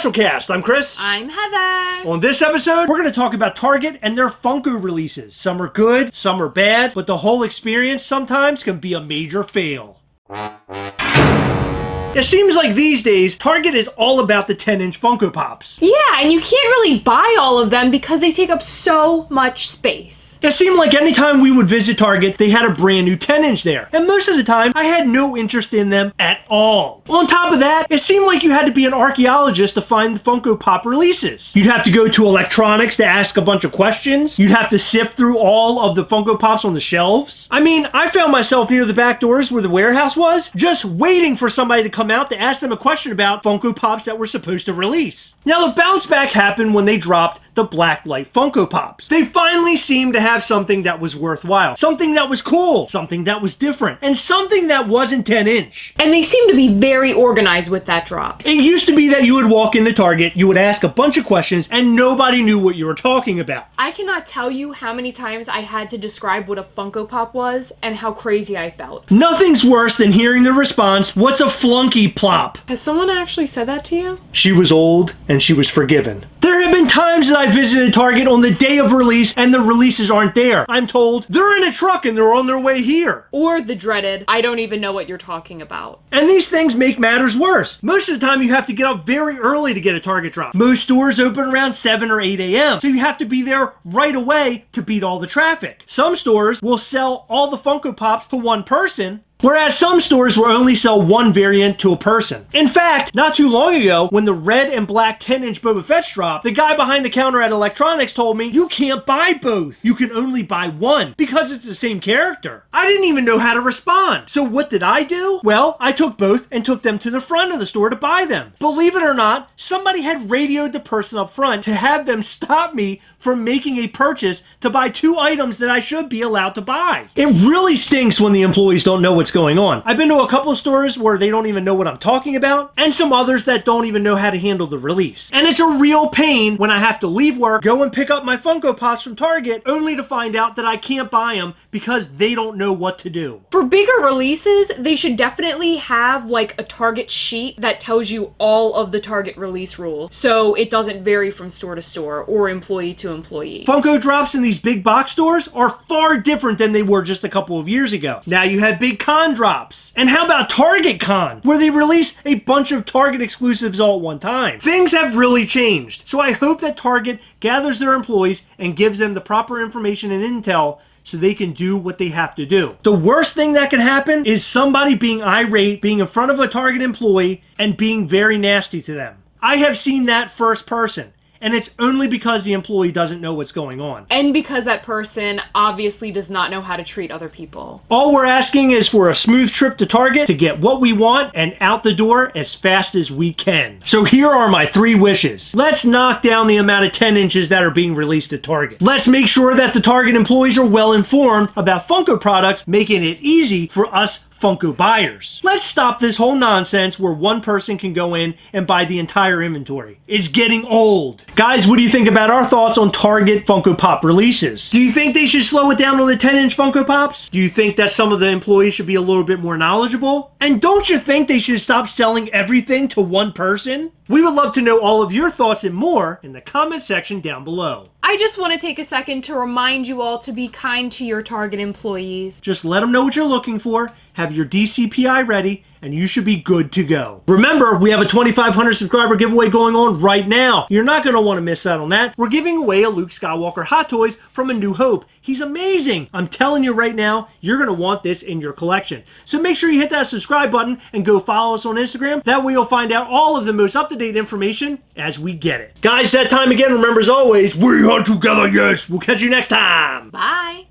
Gastlecast. I'm Chris. I'm Heather. On this episode, we're going to talk about Target and their Funko releases. Some are good, some are bad, but the whole experience sometimes can be a major fail. It seems like these days, Target is all about the 10-inch Funko Pops. Yeah, and you can't really buy all of them because they take up so much space. It seemed like anytime we would visit Target, they had a brand new 10-inch there. And most of the time, I had no interest in them at all. On top of that, it seemed like you had to be an archaeologist to find the Funko Pop releases. You'd have to go to electronics to ask a bunch of questions. You'd have to sift through all of the Funko Pops on the shelves. I mean, I found myself near the back doors where the warehouse was, just waiting for somebody to come out to ask them a question about Funko Pops that were supposed to release. Now, the bounce back happened when they dropped the Backlight Funko Pops. They finally seemed to have something that was worthwhile, something that was cool, something that was different, and something that wasn't 10-inch. And they seem to be very organized with that drop. It used to be that you would walk into Target, you would ask a bunch of questions, and nobody knew what you were talking about. I cannot tell you how many times I had to describe what a Funko Pop was and how crazy I felt. Nothing's worse than hearing the response, "What's a flunky plop?" Has someone actually said that to you? She was old, and she was forgiven. There have been times that I visited Target on the day of release and the releases aren't there. I'm told they're in a truck and they're on their way here. Or the dreaded, I don't even know what you're talking about. And these things make matters worse. Most of the time you have to get up very early to get a Target drop. Most stores open around 7 or 8 a.m. So you have to be there right away to beat all the traffic. Some stores will sell all the Funko Pops to one person, whereas some stores will only sell one variant to a person. In fact, not too long ago, when the red and black 10-inch Boba Fett's dropped, the guy behind the counter at electronics told me, "You can't buy both. You can only buy one because it's the same character." I didn't even know how to respond. So what did I do? Well, I took both and took them to the front of the store to buy them. Believe it or not, somebody had radioed the person up front to have them stop me from making a purchase to buy two items that I should be allowed to buy. It really stinks when the employees don't know what's going on. I've been to a couple of stores where they don't even know what I'm talking about, and some others that don't even know how to handle the release. And it's a real pain when I have to leave work, go and pick up my Funko Pops from Target, only to find out that I can't buy them because they don't know what to do. For bigger releases, they should definitely have like a Target sheet that tells you all of the Target release rules, so it doesn't vary from store to store or employee to employee. Funko drops in these big box stores are far different than they were just a couple of years ago. Now you have big con drops. And how about TargetCon, where they release a bunch of Target exclusives all at one time? Things have really changed. So I hope that Target gathers their employees and gives them the proper information and intel so they can do what they have to do. The worst thing that can happen is somebody being irate, being in front of a Target employee, and being very nasty to them. I have seen that first person. And it's only because the employee doesn't know what's going on. And because that person obviously does not know how to treat other people. All we're asking is for a smooth trip to Target to get what we want and out the door as fast as we can. So here are my 3 wishes. Let's knock down the amount of 10 inches that are being released at Target. Let's make sure that the Target employees are well informed about Funko products, making it easy for us Funko buyers. Let's stop this whole nonsense where one person can go in and buy the entire inventory. It's getting old. Guys, what do you think about our thoughts on Target Funko Pop releases? Do you think they should slow it down on the 10-inch Funko Pops? Do you think that some of the employees should be a little bit more knowledgeable? And don't you think they should stop selling everything to one person? We would love to know all of your thoughts and more in the comment section down below. I just want to take a second to remind you all to be kind to your Target employees. Just let them know what you're looking for, have your DCPI ready, and you should be good to go. Remember, we have a 2,500 subscriber giveaway going on right now. You're not going to want to miss out on that. We're giving away a Luke Skywalker Hot Toys from A New Hope. He's amazing. I'm telling you right now, you're going to want this in your collection. So make sure you hit that subscribe button and go follow us on Instagram. That way you'll find out all of the most up-to-date information as we get it. Guys, that time again, remember as always, we hunt together, yes. We'll catch you next time. Bye.